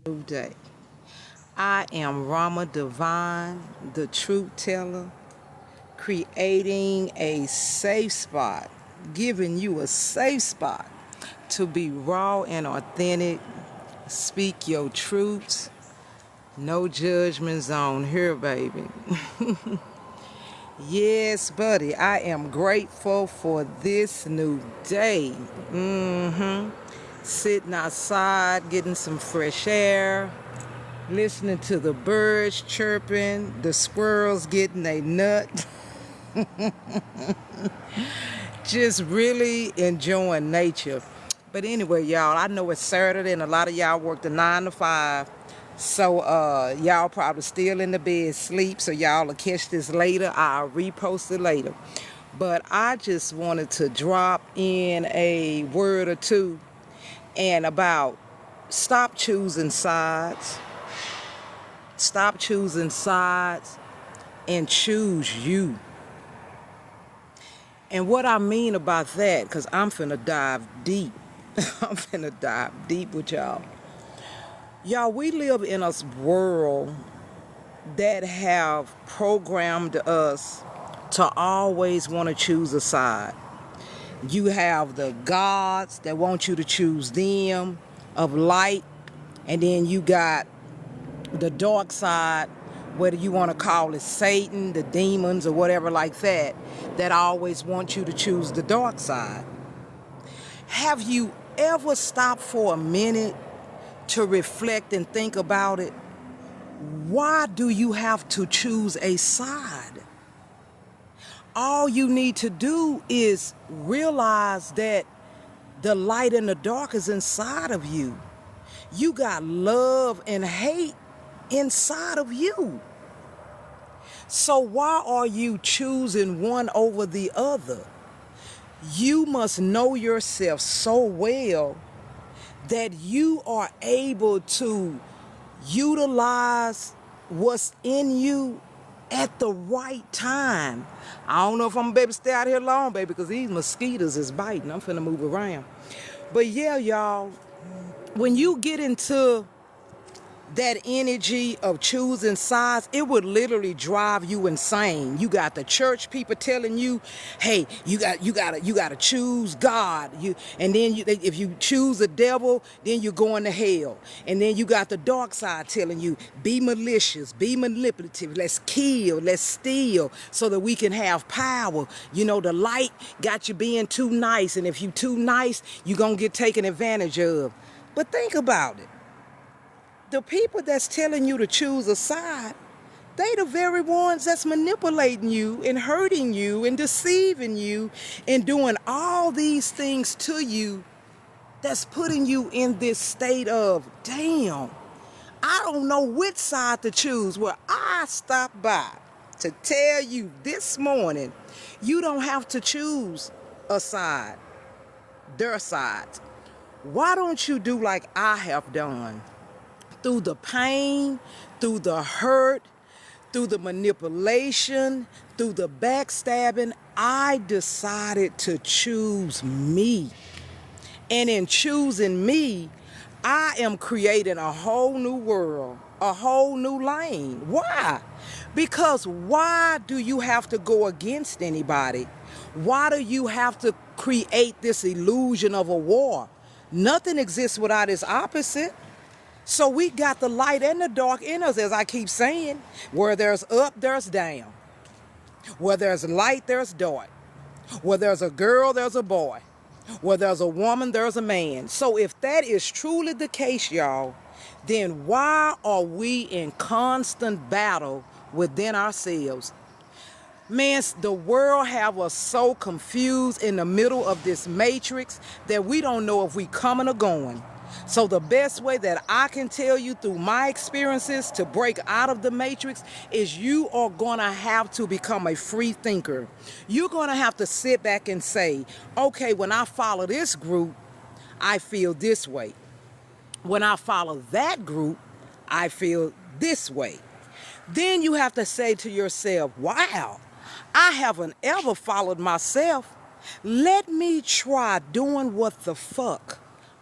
New day. I am Rama Divine, the truth teller, creating a safe spot, giving you a safe spot to be raw and authentic, speak your truths, no judgment zone here, baby. Yes, buddy, I am grateful for this new day. Sitting outside, getting some fresh air, listening to the birds chirping, the squirrels getting a nut. Just really enjoying nature. But anyway, y'all, I know it's Saturday and a lot of y'all work the 9 to 5. So y'all probably still in the bed sleep, so y'all will catch this later. I'll repost it later. But I just wanted to drop in a word or two and about stop choosing sides. Stop choosing sides and choose you. And what I mean about that, because I'm finna dive deep. I'm finna dive deep with y'all. Y'all, we live in a world that have programmed us to always want to choose a side. You have the gods that want you to choose them of light, and then you got the dark side, whether you want to call it Satan, the demons, or whatever like that, that always want you to choose the dark side. Have you ever stopped for a minute to reflect and think about it? Why do you have to choose a side? All you need to do is realize that the light and the dark is inside of you. You got love and hate inside of you. So why are you choosing one over the other? You must know yourself so well that you are able to utilize what's in you at the right time. I don't know if I'm gonna be able to stay out here long, baby, because these mosquitoes is biting. I'm finna move around. But yeah, y'all, when you get into that energy of choosing sides, it would literally drive you insane. You got the church people telling you, "Hey, you gotta choose God." And then if you choose the devil, then you're going to hell. And then you got the dark side telling you, "Be malicious, be manipulative. Let's kill, let's steal, so that we can have power." You know, the light got you being too nice, and if you too nice, you're gonna get taken advantage of. But think about it. The people that's telling you to choose a side, they the very ones that's manipulating you and hurting you and deceiving you and doing all these things to you, that's putting you in this state of, damn, I don't know which side to choose. Well, I stopped by to tell you this morning, you don't have to choose a side, their sides. Why don't you do like I have done? Through the pain, through the hurt, through the manipulation, through the backstabbing, I decided to choose me. And in choosing me, I am creating a whole new world, a whole new lane. Why? Because why do you have to go against anybody? Why do you have to create this illusion of a war? Nothing exists without its opposite. So we got the light and the dark in us, as I keep saying. Where there's up, there's down. Where there's light, there's dark. Where there's a girl, there's a boy. Where there's a woman, there's a man. So if that is truly the case, y'all, then why are we in constant battle within ourselves? Man, the world have us so confused in the middle of this matrix that we don't know if we coming or going. So the best way that I can tell you through my experiences to break out of the matrix is you are going to have to become a free thinker. You're going to have to sit back and say, okay, when I follow this group, I feel this way. When I follow that group, I feel this way. Then you have to say to yourself, wow, I haven't ever followed myself. Let me try doing what the fuck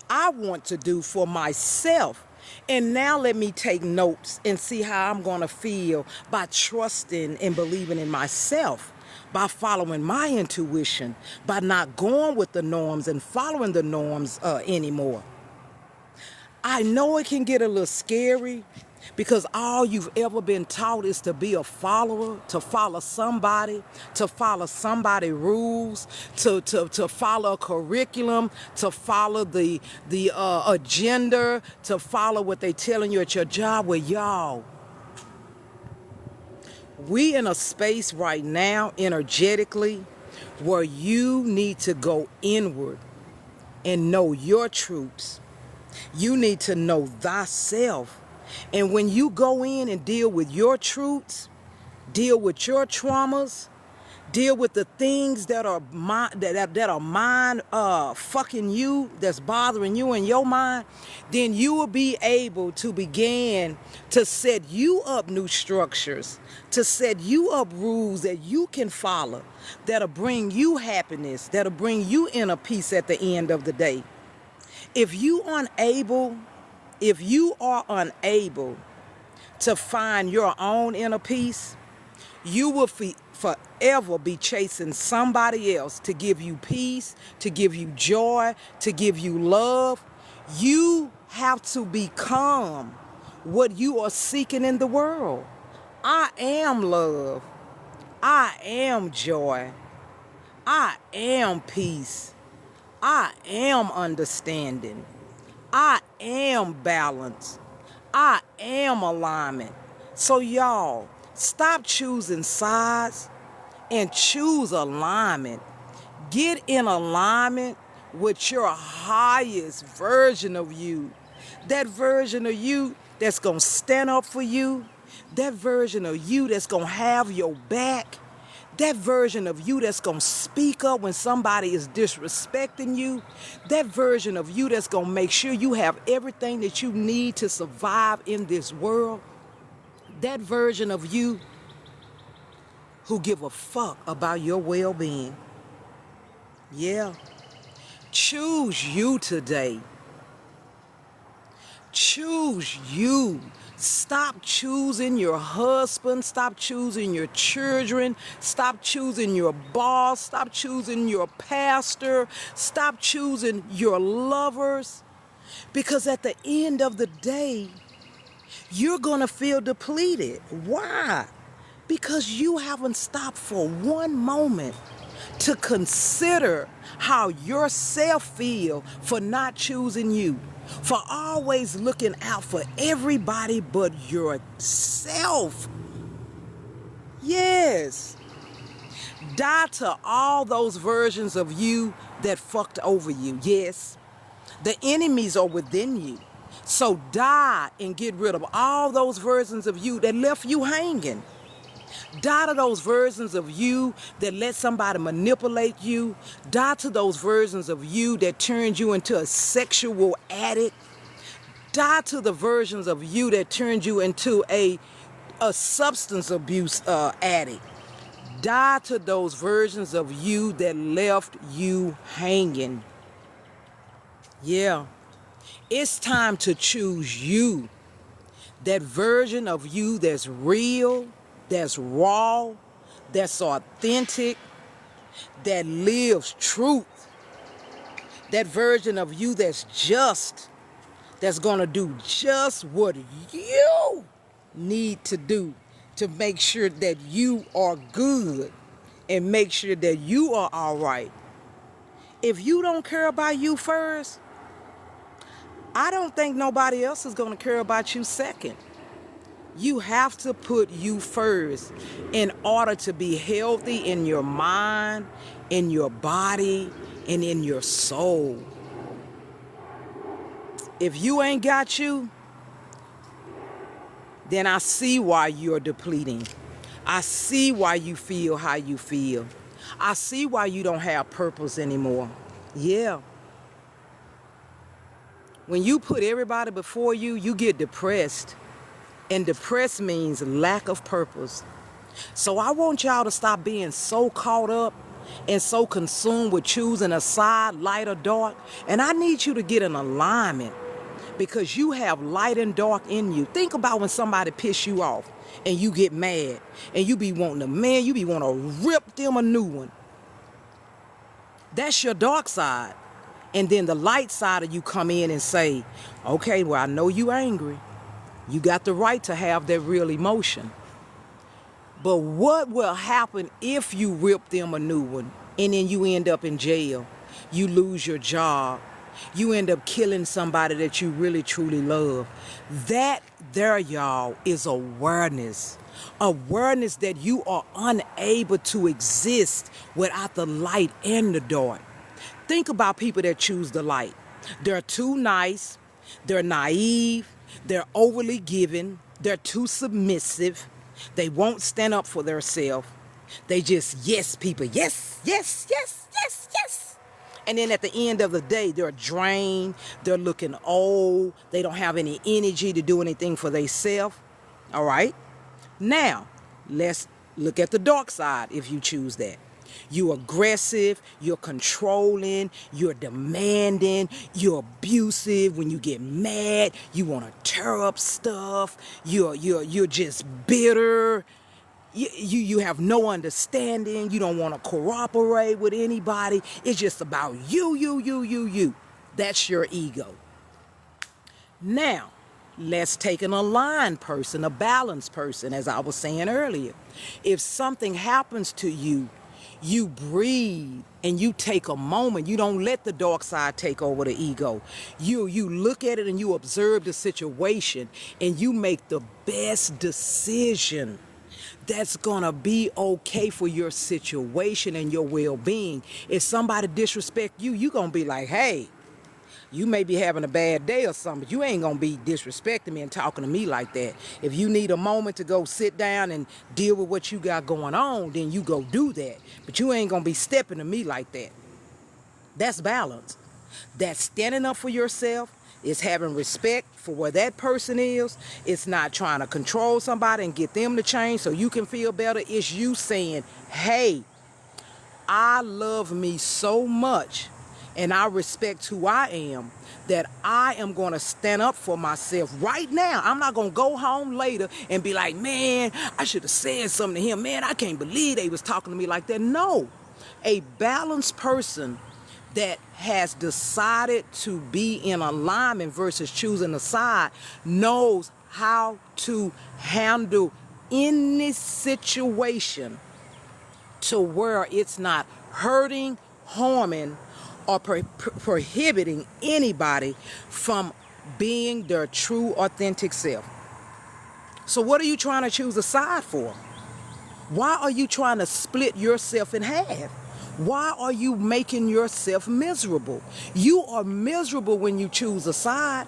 I want to do for myself And now let me take notes and see how I'm going to feel by trusting and believing in myself, by following my intuition, by not going with the norms and following the norms anymore. I know it can get a little scary because all you've ever been taught is to be a follower, to follow somebody, to follow somebody's rules, to follow a curriculum, to follow the agenda, to follow what they telling you at your job. Well, y'all, we in a space right now, energetically, where you need to go inward and know your truths. You need to know thyself. And when you go in and deal with your truths, deal with your traumas, deal with the things that are mind fucking you, that's bothering you in your mind, then you will be able to begin to set you up new structures, to set you up rules that you can follow, that'll bring you happiness, that'll bring you inner peace at the end of the day. If you are unable to find your own inner peace, you will forever be chasing somebody else to give you peace, to give you joy, to give you love. You have to become what you are seeking in the world. I am love. I am joy. I am peace. I am understanding. I am balance. I am alignment. So y'all, stop choosing sides and choose alignment. Get in alignment with your highest version of you. That version of you that's going to stand up for you. That version of you that's going to have your back. That version of you that's going to speak up when somebody is disrespecting you. That version of you that's going to make sure you have everything that you need to survive in this world. That version of you who give a fuck about your well-being. Yeah. Choose you today. Choose you. Stop choosing your husband. Stop choosing your children. Stop choosing your boss. Stop choosing your pastor. Stop choosing your lovers. Because at the end of the day, you're going to feel depleted. Why? Because you haven't stopped for one moment to consider how yourself feel for not choosing you. For always looking out for everybody but yourself. Yes. Die to all those versions of you that fucked over you. Yes. The enemies are within you. So die and get rid of all those versions of you that left you hanging. Die to those versions of you that let somebody manipulate you. Die to those versions of you that turned you into a sexual addict. Die to the versions of you that turned you into a substance abuse addict. Die to those versions of you that left you hanging. Yeah. It's time to choose you. That version of you that's real, that's raw, that's authentic, that lives truth. That version of you that's just, that's going to do just what you need to do to make sure that you are good and make sure that you are all right. If you don't care about you first, I don't think nobody else is going to care about you second. You have to put you first in order to be healthy in your mind, in your body, and in your soul. If you ain't got you, then I see why you're depleting. I see why you feel how you feel. I see why you don't have purpose anymore. Yeah. When you put everybody before you, you get depressed. And depressed means lack of purpose. So I want y'all to stop being so caught up and so consumed with choosing a side, light or dark. And I need you to get in alignment. because you have light and dark in you. Think about when somebody piss you off and you get mad and you be wanting you be wanting to rip them a new one. That's your dark side. And then the light side of you come in and say, okay, well, I know you angry. You got the right to have that real emotion. But what will happen if you rip them a new one and then you end up in jail? You lose your job. You end up killing somebody that you really, truly love. That there, y'all, is awareness. Awareness that you are unable to exist without the light and the dark. Think about people that choose the light. They're too nice. They're naive. They're overly giving. They're too submissive. They won't stand up for themselves. They just yes people. Yes, yes, yes, yes, yes. And then at the end of the day, they're drained. They're looking old. They don't have any energy to do anything for themselves. All right? Now, let's look at the dark side if you choose that. You're aggressive, you're controlling, you're demanding, you're abusive. When you get mad, you want to tear up stuff. You're just bitter. You have no understanding. You don't want to cooperate with anybody. It's just about you. That's your ego. Now, let's take an aligned person, a balanced person, as I was saying earlier. If something happens to you, you breathe and you take a moment. You don't let the dark side take over the ego. You look at it and you observe the situation and you make the best decision that's gonna be okay for your situation and your well-being. If somebody disrespect you, you're gonna be like, hey, you may be having a bad day or something, but you ain't gonna be disrespecting me and talking to me like that. If you need a moment to go sit down and deal with what you got going on, then you go do that. But you ain't gonna be stepping to me like that. That's balance. That's standing up for yourself. It's having respect for where that person is. It's not trying to control somebody and get them to change so you can feel better. It's you saying, hey, I love me so much and I respect who I am, that I am going to stand up for myself right now. I'm not going to go home later and be like, man, I should have said something to him. Man, I can't believe they was talking to me like that. No, a balanced person that has decided to be in alignment versus choosing a side knows how to handle any situation to where it's not hurting, harming, or prohibiting anybody from being their true, authentic self. So what are you trying to choose a side for? Why are you trying to split yourself in half? Why are you making yourself miserable? You are miserable when you choose a side,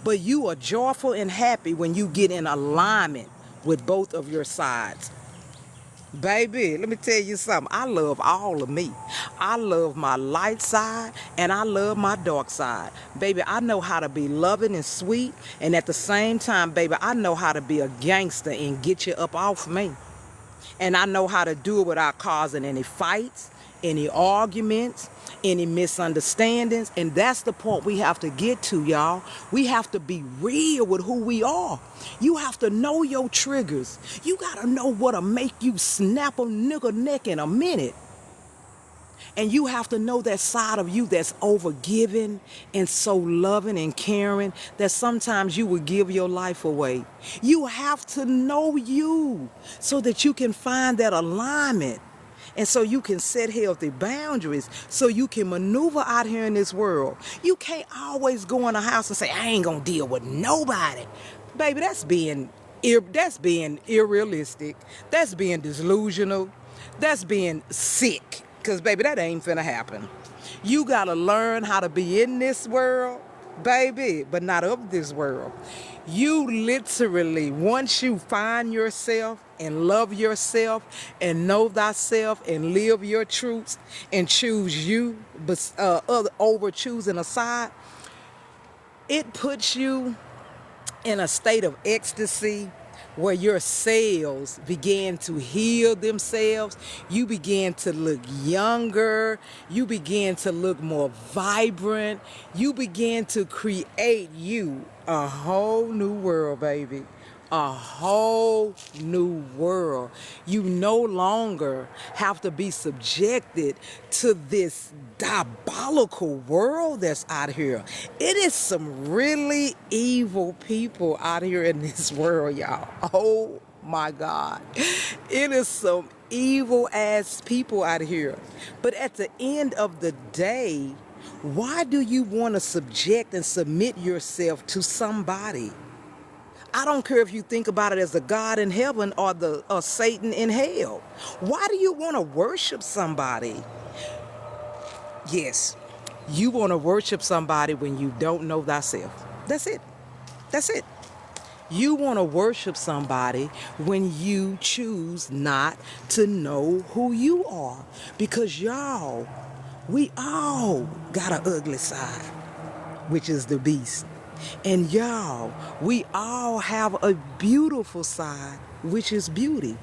but you are joyful and happy when you get in alignment with both of your sides. Baby, let me tell you something. I love all of me. I love my light side and I love my dark side. Baby, I know how to be loving and sweet, and at the same time, baby, I know how to be a gangster and get you up off me. And I know how to do it without causing any fights, any arguments, any misunderstandings. And that's the point we have to get to, y'all. We have to be real with who we are. You have to know your triggers. You got to know what'll make you snap a nigga neck in a minute. And you have to know that side of you that's overgiving and so loving and caring that sometimes you would give your life away. You have to know you so that you can find that alignment. And so you can set healthy boundaries so you can maneuver out here in this world. You can't always go in a house and say, I ain't gonna deal with nobody. Baby, that's being unrealistic. That's being delusional. That's being sick. Because, baby, that ain't finna happen. You gotta learn how to be in this world, baby, but not of this world. You literally, once you find yourself and love yourself and know thyself and live your truths and choose you over choosing a side, it puts you in a state of ecstasy where your cells began to heal themselves. You began to look younger. You began to look more vibrant. You began to create you a whole new world, baby. A whole new world. You no longer have to be subjected to this diabolical world that's out here. It is some really evil people out here in this world, y'all. Oh my God. It is some evil ass people out here. But at the end of the day, why do you want to subject and submit yourself to somebody? I don't care if you think about it as a God in heaven or Satan in hell. Why do you want to worship somebody? Yes, you want to worship somebody when you don't know thyself. That's it. That's it. You want to worship somebody when you choose not to know who you are. Because y'all, we all got an ugly side, which is the beast. And y'all, we all have a beautiful side, which is beauty.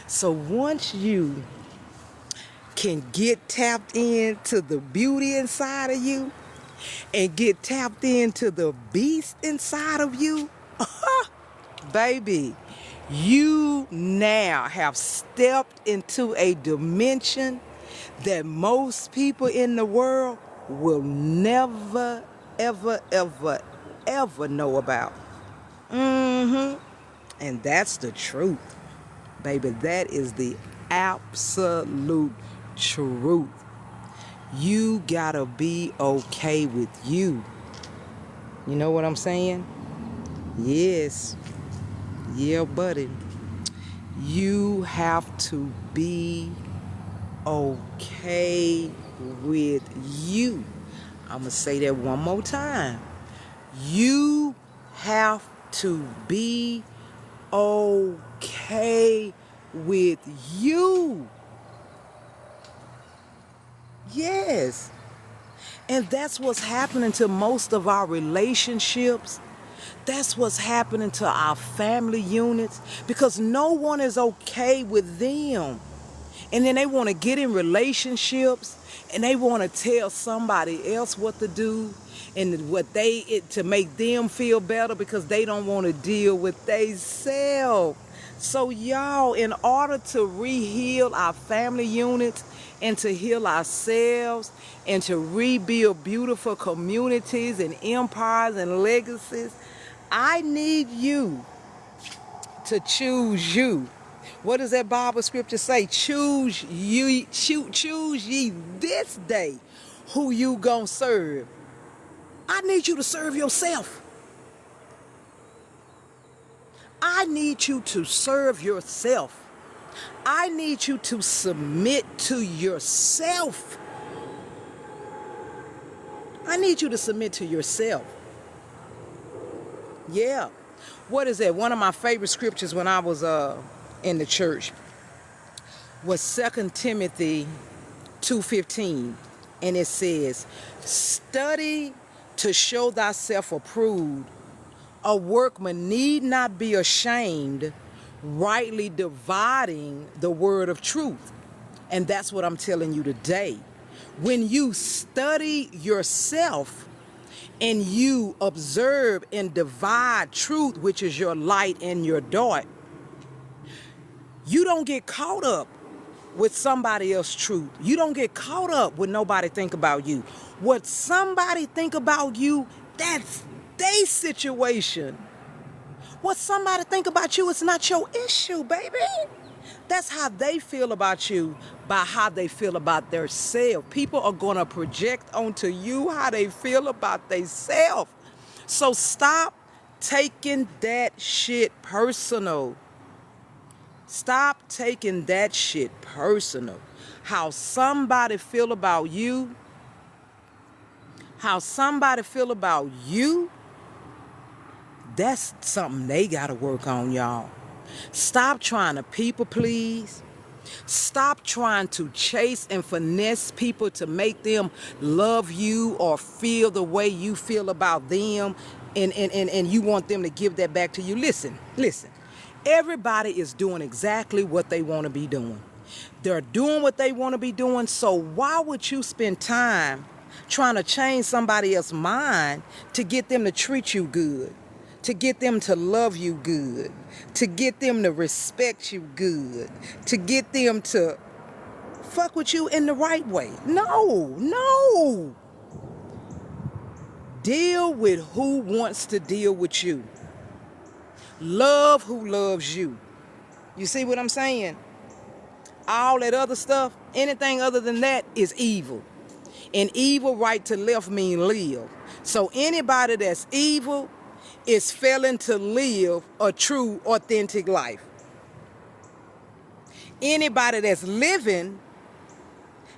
So once you can get tapped into the beauty inside of you and get tapped into the beast inside of you, baby, you now have stepped into a dimension that most people in the world will never, ever, ever, ever know about. And that's the truth, baby. That is the absolute truth. You gotta be okay with you. You know what I'm saying? Yes. Yeah, buddy. You have to be okay with you. I'm gonna say that one more time. You have to be okay with you. Yes. And that's what's happening to most of our relationships. That's what's happening to our family units, because no one is okay with them. And then they want to get in relationships and they want to tell somebody else what to do and to make them feel better, because they don't want to deal with themselves. So y'all, in order to re-heal our family units and to heal ourselves and to rebuild beautiful communities and empires and legacies, I need you to choose you. What does that Bible scripture say? Choose ye this day who you gonna serve. I need you to serve yourself. I need you to serve yourself. I need you to submit to yourself. I need you to submit to yourself. Yeah. What is that? One of my favorite scriptures when I was in the church was 2 Timothy 2:15, and it says, "Study to show thyself approved, a workman need not be ashamed, rightly dividing the word of truth." And that's what I'm telling you today. When you study yourself and you observe and divide truth, which is your light and your dark, you don't get caught up with somebody else's truth. You don't get caught up with nobody think about you. What somebody think about you, that's their situation. What somebody think about you is not your issue, baby. That's how they feel about you, by how they feel about themselves. People are going to project onto you how they feel about themselves. So stop taking that shit personal. Stop taking that shit personal. How somebody feel about you, that's something they got to work on, y'all. Stop trying to people please. Stop trying to chase and finesse people to make them love you or feel the way you feel about them, and you want them to give that back to you. Listen. Everybody is doing exactly what they want to be doing. They're doing what they want to be doing, so why would you spend time trying to change somebody else's mind to get them to treat you good, to get them to love you good, to get them to respect you good, to get them to fuck with you in the right way? No. Deal with who wants to deal with you. Love who loves you. You see what I'm saying? All that other stuff, anything other than that is evil. And evil right to left mean live. So anybody that's evil is failing to live a true, authentic life. Anybody that's living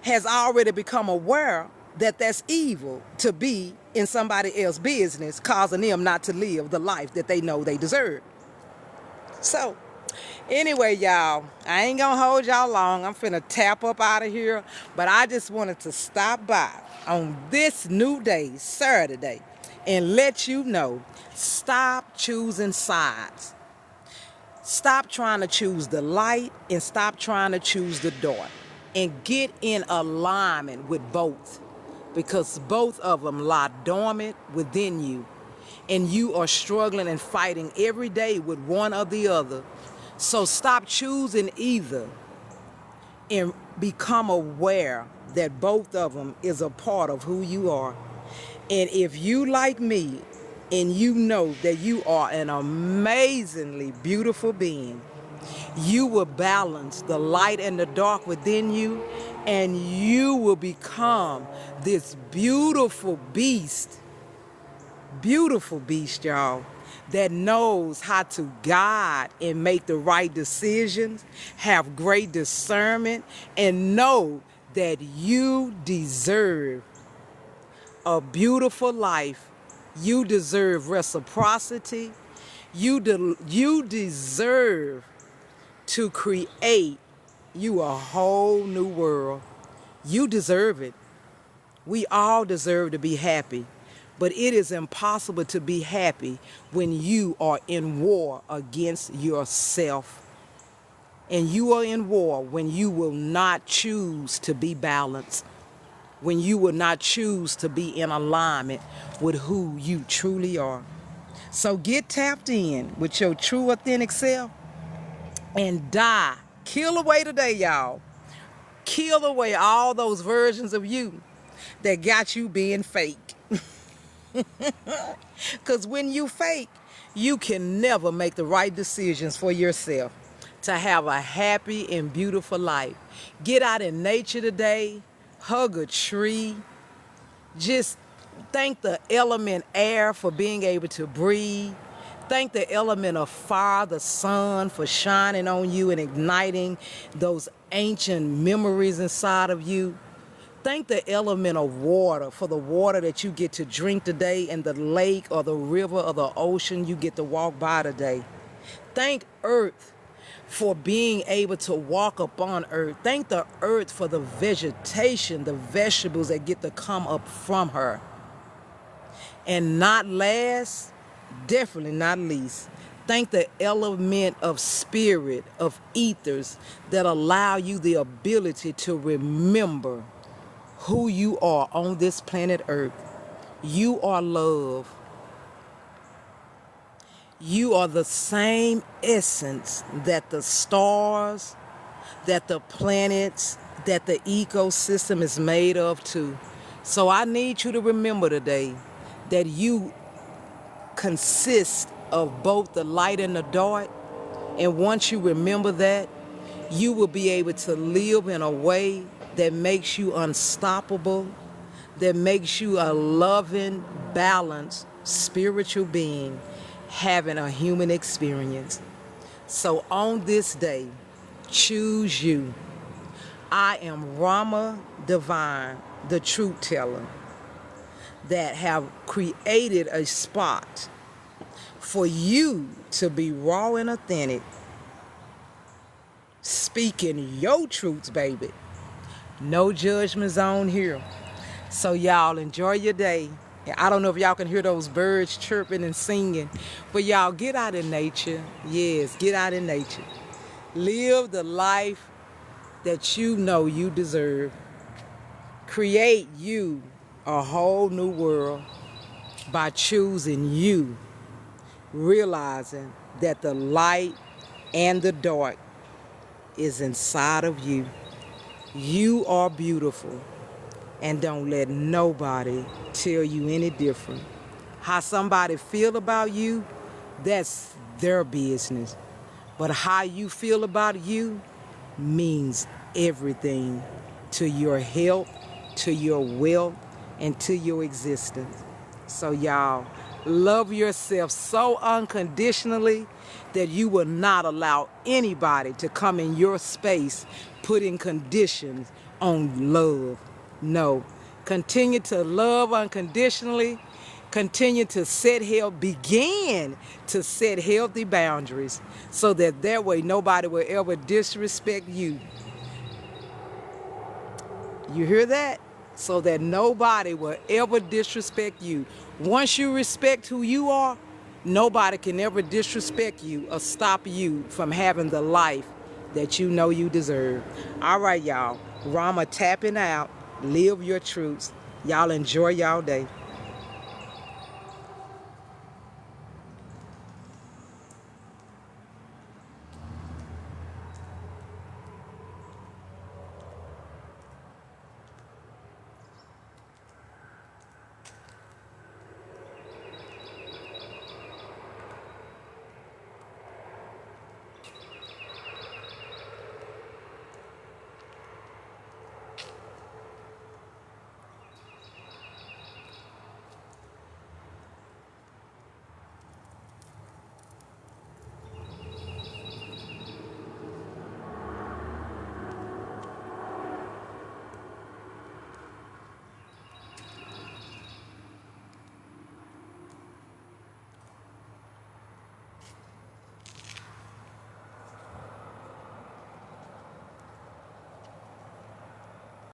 has already become aware that that's evil to be in somebody else's business, causing them not to live the life that they know they deserve. So, anyway, y'all, I ain't gonna hold y'all long. I'm finna tap up out of here, but I just wanted to stop by on this new day, Saturday, and let you know, stop choosing sides. Stop trying to choose the light and stop trying to choose the dark. And get in alignment with both, because both of them lie dormant within you. And you are struggling and fighting every day with one or the other. So stop choosing either and become aware that both of them is a part of who you are. And if you like me and you know that you are an amazingly beautiful being, you will balance the light and the dark within you, and you will become this beautiful beast, y'all, that knows how to guide and make the right decisions, have great discernment, and know that you deserve a beautiful life. You deserve reciprocity. You deserve to create you a whole new world. You deserve it. We all deserve to be happy. But it is impossible to be happy when you are in war against yourself. And you are in war when you will not choose to be balanced. When you will not choose to be in alignment with who you truly are. So get tapped in with your true authentic self and die. Kill away today, y'all. Kill away all those versions of you that got you being fake. Because when you fake, you can never make the right decisions for yourself to have a happy and beautiful life. Get out in nature today. Hug a tree. Just thank the element air for being able to breathe. Thank the element of fire, the sun, for shining on you and igniting those ancient memories inside of you. Thank the element of water for the water that you get to drink today, and the lake or the river or the ocean you get to walk by today. Thank earth for being able to walk upon earth. Thank the earth for the vegetation, the vegetables that get to come up from her. And not last, definitely not least, thank the element of spirit, of ethers that allow you the ability to remember who you are on this planet Earth. You are love. You are the same essence that the stars, that the planets, that the ecosystem is made of too. So I need you to remember today that you consist of both the light and the dark. And once you remember that, you will be able to live in a way that makes you unstoppable, that makes you a loving, balanced, spiritual being having a human experience. So on this day, choose you. I am Rama Divine, the truth teller, that have created a spot for you to be raw and authentic, speaking your truths, baby. No judgment zone here. So y'all enjoy your day. And I don't know if y'all can hear those birds chirping and singing, but y'all get out in nature. Yes, get out in nature. Live the life that you know you deserve. Create you a whole new world by choosing you, realizing that the light and the dark is inside of you. You are beautiful, and don't let nobody tell you any different. How somebody feel about you, that's their business. But how you feel about you means everything to your health, to your wealth, and to your existence. So y'all, love yourself so unconditionally that you will not allow anybody to come in your space putting conditions on love. No. Continue to love unconditionally. Continue to begin to set healthy boundaries so that way nobody will ever disrespect you. You hear that? So that nobody will ever disrespect you. Once you respect who you are, nobody can ever disrespect you or stop you from having the life that you know you deserve. All right, y'all. Rama tapping out. Live your truths. Y'all enjoy y'all day.